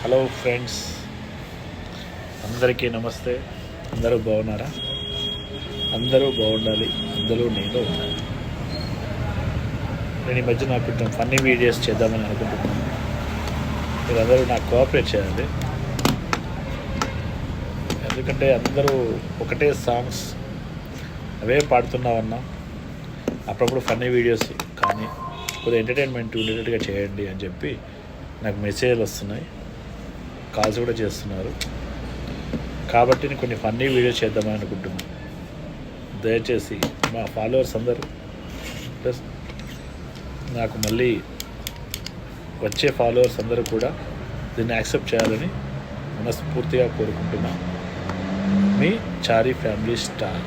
Hello friends, అందరికీ నమస్తే. అందరూ బాగున్నారా? అందరూ బాగుండాలి, అందరూ నేను ఉండాలి. నేను ఈ మధ్య నాకు కొంచెం ఫన్నీ వీడియోస్ చేద్దామని అనుకుంటున్నాను. మీరందరూ నాకు కోఆపరేట్ చేయాలి. ఎందుకంటే అందరూ ఒకటే సాంగ్స్ అవే పాడుతున్నామన్నా అప్పుడప్పుడు ఫన్నీ వీడియోస్ కానీ కొద్దిగా ఎంటర్టైన్మెంట్ ఉండేటట్టుగా చేయండి అని చెప్పి నాకు మెసేజ్లు వస్తున్నాయి, కాల్స్ కూడా చేస్తున్నారు. కాబట్టి నేను కొన్ని ఫన్నీ వీడియోస్ చేద్దామని అనుకుంటున్నాను. దయచేసి మా ఫాలోవర్స్ అందరూ ప్లస్ నాకు మళ్ళీ వచ్చే ఫాలోవర్స్ అందరూ కూడా దీన్ని యాక్సెప్ట్ చేయాలని మనస్ఫూర్తిగా కోరుకుంటున్నాను. మీ చారీ ఫ్యామిలీ స్టార్.